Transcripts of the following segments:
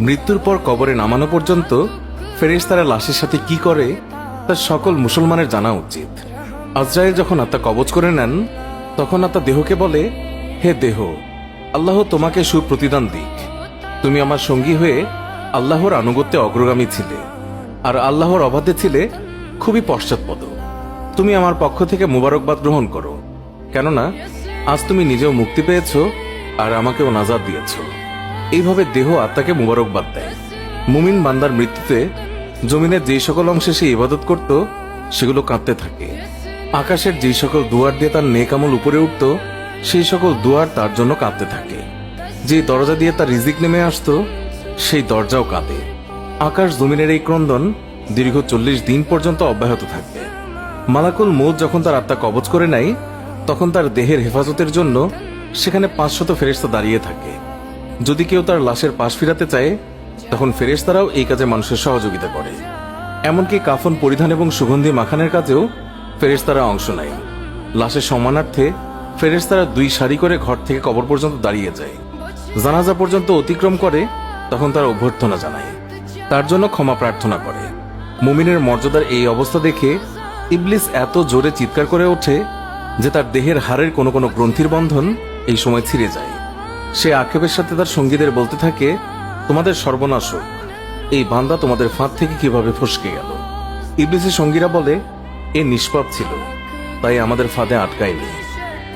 মৃত্যুর পর কবরে নামানো পর্যন্ত ফেরেশতারা লাশের সাথে কি করে তা সকল মুসলমানের জানা উচিত। আজরাইল যখন আত্মা কবজ করে নেন তখন আত্মা দেহকে বলে, হে দেহ, আল্লাহ তোমাকে সুপ্রতিদান দিক। তুমি আমার সঙ্গী হয়ে আল্লাহর আনুগত্যে অগ্রগামী ছিলে, আর আল্লাহর অবাধে ছিলে খুবই পশ্চাৎপদ। তুমি আমার পক্ষ থেকে মুবারকবাদ গ্রহণ করো, কেননা আজ তুমি নিজেও মুক্তি পেয়েছ আর আমাকেও নাজাত দিয়েছ। এইভাবে দেহ আত্মাকে মুবারকবাদ দেয়। মুমিন বান্দার মৃত্যুতে জমিনের যেই সকল অংশে সে ইবাদত করত সেগুলো কাঁদতে থাকে। আকাশের যেই সকল দুয়ার দিয়ে তার নেক আমল উপরে উঠত সেই সকল দুয়ার তার জন্য কাঁদতে থাকে। যে দরজা দিয়ে তার রিজিক নেমে আসতো সেই দরজাও কাঁদে। আকাশ জমিনের এই ক্রন্দন দীর্ঘ 40 দিন পর্যন্ত অব্যাহত থাকবে। মালাকুল মউত যখন তার আত্মা কবজ করে নেয় তখন তার দেহের হেফাজতের জন্য সেখানে 500 ফেরেশতা দাঁড়িয়ে থাকে। যদি কেউ তার লাশের পাশ ফিরাতে চায় তখন ফেরেশতারাও এই কাজে মানুষের সহযোগিতা করে। এমনকি কাফন পরিধান এবং সুগন্ধি মাখানের কাজেও ফেরেশতারা অংশ নেয়। লাশের সম্মানার্থে ফেরেশতারা 2 সারি করে ঘর থেকে কবর পর্যন্ত দাঁড়িয়ে যায়। জানাজা পর্যন্ত অতিক্রম করে তখন তারা অভ্যর্থনা জানায়, তার জন্য ক্ষমা প্রার্থনা করে। মুমিনের মর্যাদার এই অবস্থা দেখে ইবলিস এত জোরে চিৎকার করে ওঠে যে তার দেহের হাড়ের কোনো কোনো গ্রন্থির বন্ধন এই সময় ছিঁড়ে যায়। সে আক্ষেপের সাথে তার সঙ্গীদের বলতে থাকে, তোমাদের সর্বনাশ হোক, এই বান্দা তোমাদের ফাঁদ থেকে কিভাবে ফসকে গেল। ইবলিসের সঙ্গীরা বলে, এ নিষ্পাপ ছিল, তাই আমাদের ফাঁদে আটকায়নি।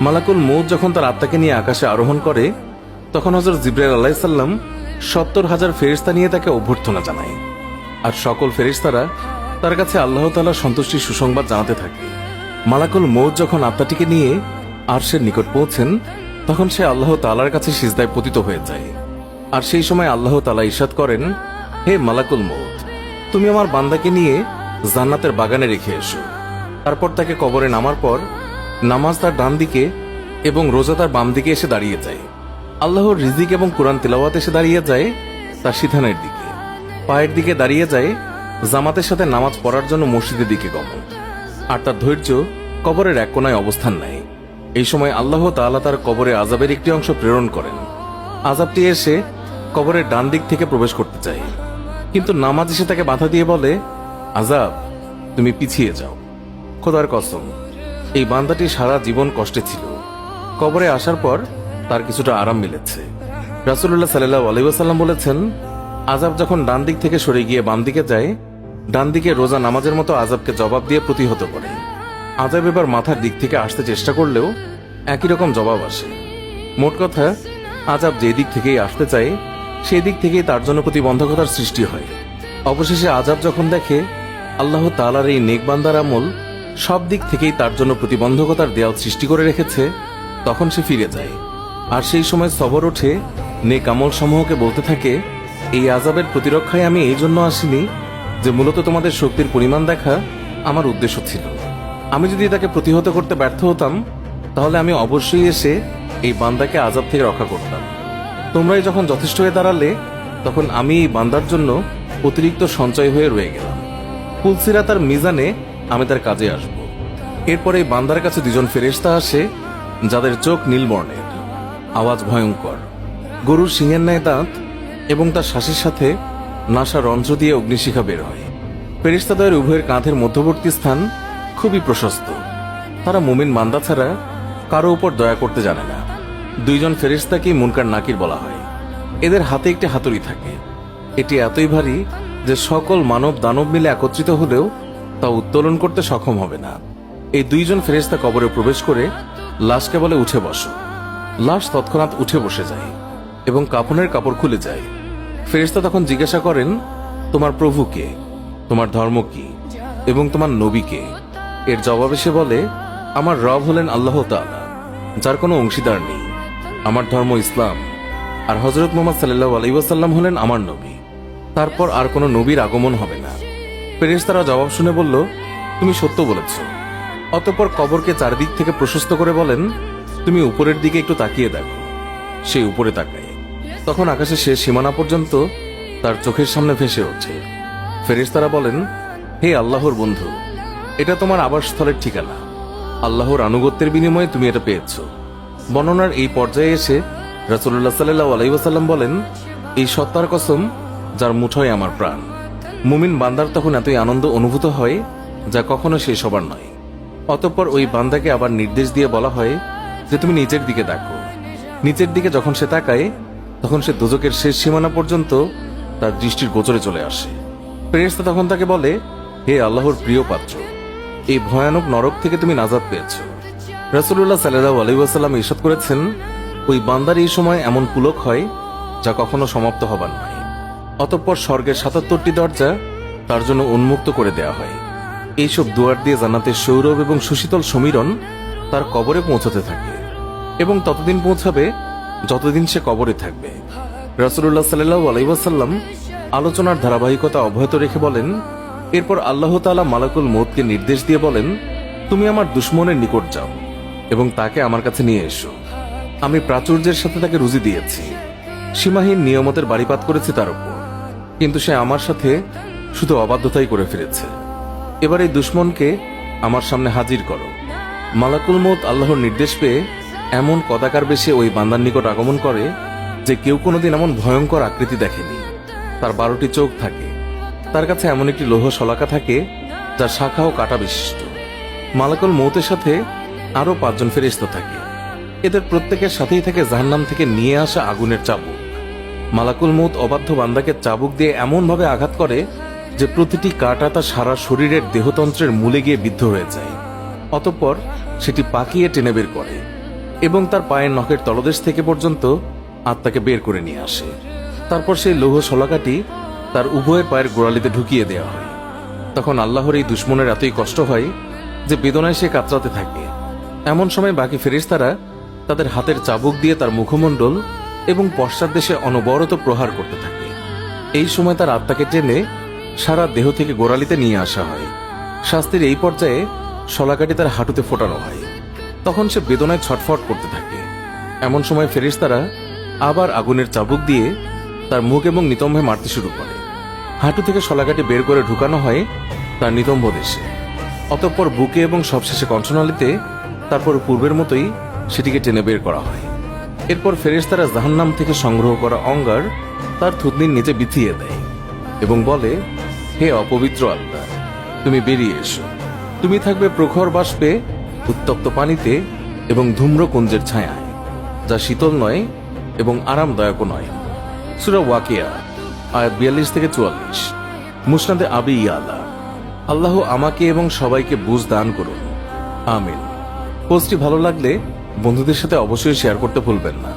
মালাকুল মউত যখন তার আত্মাকে নিয়ে আকাশে আরোহণ করে তখন হযরত জিবরাইল আলাইহিস সালাম 70,000 ফেরেশতা নিয়ে তাকে অভ্যর্থনা জানায়। আর সকল ফেরেশতারা তার কাছে আল্লাহ তাআলার সন্তুষ্টির সুসংবাদ জানাতে থাকে। মালাকুল মউত যখন আত্মাটিকে নিয়ে আরশের নিকট পৌঁছেন তখন সে আল্লাহ তাআলার কাছে সিজদায় পতিত হয়ে যায়। আর সেই সময় আল্লাহ তাআলা ইরশাদ করেন, হে মালাকুল মউত, তুমি আমার বান্দাকে নিয়ে জান্নাতের বাগানে রেখে এসো। তারপর তাকে কবরে নামার পর নামাজ তার ডান দিকে এবং রোজা তার বাম দিকে এসে দাঁড়িয়ে যায়। আল্লাহর রিজিক এবং কোরআন তিলাওয়াত এসে দাঁড়িয়ে যায় তার সিধানের দিকে। পায়ের দিকে দাঁড়িয়ে যায় জামাতের সাথে নামাজ পড়ার জন্য মসজিদের দিকে গমন। আর তার ধৈর্য কবরের এক কোনায় অবস্থান নেয়। এই সময় আল্লাহ তাআলা তার কবরে আযাবের একটি অংশ প্রেরণ করেন। আযাবটি এসে কবরের ডান দিক থেকে প্রবেশ করতে চায়, কিন্তু নামাজ এসে তাকে বাধা দিয়ে বলে, আযাব, তুমি পিছিয়ে যাও। খোদার কসম, এই বান্দাটি সারা জীবন কষ্টে ছিল, কবরে আসার পর তার কিছুটা আরাম মিলেছে। রাসূলুল্লাহ সাল্লাল্লাহু আলাইহি ওয়াসাল্লাম বলেছেন, আযাব যখন ডান দিক থেকে সরে গিয়ে বাম দিকে যায়, ডান দিকে রোজা নামাজের মতো আযাবকে জবাব দিয়ে প্রতিহত করে। আযাব এবার মাথার দিক থেকে আসতে চেষ্টা করলেও একই রকম জবাব আসে। মোট কথা, আযাব যে দিক থেকেই আসতে চায় সেই দিক থেকেই তার জন্য প্রতিবন্ধকতার সৃষ্টি হয়। অবশেষে আযাব যখন দেখে আল্লাহ তাআলার এই নেক বান্দার আমল সব দিক থেকেই তার জন্য প্রতিবন্ধকতার দেয়াল সৃষ্টি করে রেখেছে তখন সে ফিরে যায়। আর সেই সময় সবর ওঠে নেক আমল সমূহকে বলতে থাকে, এই আযাবের প্রতিরক্ষায় আমি এই জন্য আসিনি যে মূলত তোমাদের শক্তির পরিমাণ দেখা আমার উদ্দেশ্য ছিল। আমি যদি তাকে প্রতিহত করতে ব্যর্থ হতাম তাহলে আমি অবশ্যই এসে এই বান্দাকে আযাব থেকে রক্ষা করতাম। তোমরাই যখন যথেষ্ট হয়ে দাঁড়ালে তখন আমি এই বান্দার জন্য অতিরিক্ত সঞ্চয় হয়ে রয়ে গেলাম। পুলসিরাত আর মিজানে আমি তার কাজে আসব। এরপরে এই বান্দার কাছে 2 জন ফেরেশতা আসে যাদের চোখ নীল বর্ণের, আওয়াজ ভয়ঙ্কর, গরুর শিঙের ন্যায় দাঁত এবং তার শ্বাসের সাথে নাসা রন্ধ্র দিয়ে অগ্নিশিখা বের হয়। ফেরেশতাদের উভয়ের কাঁধের মধ্যবর্তী স্থান খুবই প্রশস্ত। তারা মুমিন বান্দা ছাড়া কারো উপর দয়া করতে জানে না। 2 জন ফেরেশতাকেই মুনকার নাকির বলা হয়। এদের হাতে একটি হাতুড়ি থাকে। এটি এতই ভারী যে সকল মানব দানব মিলে একত্রিত হলেও তা উত্তোলন করতে সক্ষম হবে না। এই 2 জন ফেরেশতা কবরে প্রবেশ করে লাশকে বলে, উঠে বসো। লাশ তৎক্ষণাৎ উঠে বসে যায় এবং কাফনের কাপড় খুলে যায়। ফেরেশতা তখন জিজ্ঞাসা করেন, তোমার প্রভু কে, তোমার ধর্ম কি এবং তোমার নবী কে? এর জবাবে সে বলে, আমার রব হলেন আল্লাহ তাআলা, যার কোনো অংশীদার নেই। আমার ধর্ম ইসলাম, আর হযরত মুহাম্মদ সাল্লাল্লাহু আলাইহি ওয়াসাল্লাম হলেন আমার নবী। তারপর আর কোনো নবীর আগমন হবে না। ফেরেশতারা জবাব শুনে বলল, তুমি সত্য বলেছ। অতঃপর কবরকে চারদিক থেকে প্রশস্ত করে বলেন, তুমি উপরের দিকে একটু তাকিয়ে দেখো। সে উপরে তাকায়, তখন আকাশে শেষ সীমানা পর্যন্ত তার চোখের সামনে ভেসে ওঠে। ফেরেশতারা বলেন, হে আল্লাহর বন্ধু, এটা তোমার আবাসস্থলের ঠিকানা। আল্লাহর আনুগত্যের বিনিময়ে তুমি এটা পেয়েছ। বর্ণনার এই পর্যায়ে এসে রাসূলুল্লাহ সাল্লাল্লাহু আলাইহি ওয়াসাল্লাম বলেন, এই সত্তার কসম, যার মুঠোয় আমার প্রাণ। মুমিন বান্দার তখন এতই আনন্দ অনুভূত হয় যা কখনো শেষ হবার নয়। অতঃপর ওই বান্দাকে আবার নির্দেশ দিয়ে বলা হয় যে তুমি নিচের দিকে দেখো। নিচের দিকে যখন সে তাকায় তখন সে দোজকের শেষ সীমানা পর্যন্ত তার দৃষ্টির গোচরে চলে আসে। ফেরেশতা তখন তাকে বলে, হে আল্লাহর প্রিয় পাত্র, এই ভয়ানক নরক থেকে তুমি নাজাত পেয়েছ। রাসূলুল্লাহ সাল্লাল্লাহু আলাইহি ওয়াসাল্লাম ইরশাদ করেছেন, ওই বান্দার এই সময় এমন পুলক হয় যা কখনো সমাপ্ত হবার নয়। অতঃপর স্বর্গের ৭৭টি দরজা তার জন্য উন্মুক্ত করে দেয়া হয়। এইসব দুয়ার দিয়ে জান্নাতের সৌরভ এবং সুশীতল সমীরণ তার কবরে পৌঁছাতে থাকে এবং ততদিন পৌঁছাবে যতদিন সে কবরে থাকবে। রাসূলুল্লাহ সাল্লাল্লাহু আলাইহি ওয়াসাল্লাম আলোচনার ধারাবাহিকতা অব্যাহত রেখে বলেন, এরপর আল্লাহ তাআলা মালাকুল মউতকে নির্দেশ দিয়ে বলেন, তুমি আমার দুশমনের নিকট যাও এবং তাকে আমার কাছে নিয়ে এসো। আমি প্রাচুর্যের সাথে তাকে রুজি দিয়েছি, সীমাহীন নিয়ামতের বাড়িপাত করেছি তার উপর, কিন্তু সে আমার সাথে শুধু অবাধ্যতাই করে ফিরেছে। এবার এই দুশমনকে আমার সামনে হাজির করো। মালাকুল মউত আল্লাহর নির্দেশ পেয়ে এমন কদাকার বেশে ওই বান্দার নিকট আগমন করে যে কেউ কোনোদিন এমন ভয়ঙ্কর আকৃতি দেখেনি। তার 12টি চোখ থাকে, তার কাছে এমন একটি লৌহ শলাকা থাকে যার শাখা ও কাঁটা বিশিষ্ট। মালাকুল মউতের সাথে আরো 5 জন ফেরেশতা থাকে। এদের প্রত্যেকের সাথেই থাকে জাহান্নাম থেকে নিয়ে আসা আগুনের চাবুক। মালাকুল মউত অবাধ্য বান্দাকে চাবুক দিয়ে এমন ভাবে আঘাত করে যে প্রতিটি কাঁটা তার সারা শরীরের দেহতন্ত্রের মূলে গিয়ে বিদ্ধ হয়ে যায়। অতঃপর সেটি পাকিয়ে টেনে বের করে এবং তার পায়ের নখের তলদেশ থেকে পর্যন্ত আত্মাকে বের করে নিয়ে আসে। তারপর সেই লৌহ শলাকাটি তার উভয়ের পায়ের গোড়ালিতে ঢুকিয়ে দেওয়া হয়। তখন আল্লাহর এই দুশমনের এতই কষ্ট হয় যে বেদনায় সে কাতরাতে থাকে। এমন সময় বাকি ফেরেশতারা তাদের হাতের চাবুক দিয়ে তার মুখমণ্ডল এবং পশ্চাৎ দেশে অনবরত প্রহার করতে থাকে। এই সময় তার আত্মাকে টেনে সারা দেহ থেকে গোড়ালিতে নিয়ে আসা হয়। শাস্তির এই পর্যায়ে শলাকাটি তার হাঁটুতে ফোটানো হয়। তখন সে বেদনায় ছটফট করতে থাকে। এমন সময় ফেরেশতারা আবার আগুনের চাবুক দিয়ে তার মুখ এবং নিতম্বে মারতে শুরু করে। হাঁটু থেকে শলাকাটি বের করে ঢুকানো হয় তার নিতম্ব দেশে, অতঃপর বুকে এবং সবশেষে কণ্ঠনালীতে, তারপর পূর্বের মতোই সেটিকে টেনে বের করা হয়। এরপর ফেরেশতারা জাহান্নাম থেকে সংগ্রহ করা অঙ্গার তার থুতনির নিচে বিছিয়ে দেয় এবং বলে, হে অপবিত্র আত্মা, তুমি বেরিয়ে এসো। তুমি থাকবে প্রখর বাষ্পে, উত্তপ্ত পানিতে এবং ধূম্রকুঞ্জের ছায়ায়, যা শীতল নয় এবং আরামদায়কও নয়। সূরা ওয়াকিয়া আয়াত 42 থেকে 44। মুসনাদে আবি ইয়ালা। আল্লাহ আমাকে এবং সবাইকে বুঝ দান করুন, আমিন। পোস্টটি ভালো লাগলে বন্ধুদের সাথে অবশ্যই শেয়ার করতে ভুলবেন না।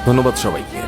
ধন্যবাদ সবাইকে।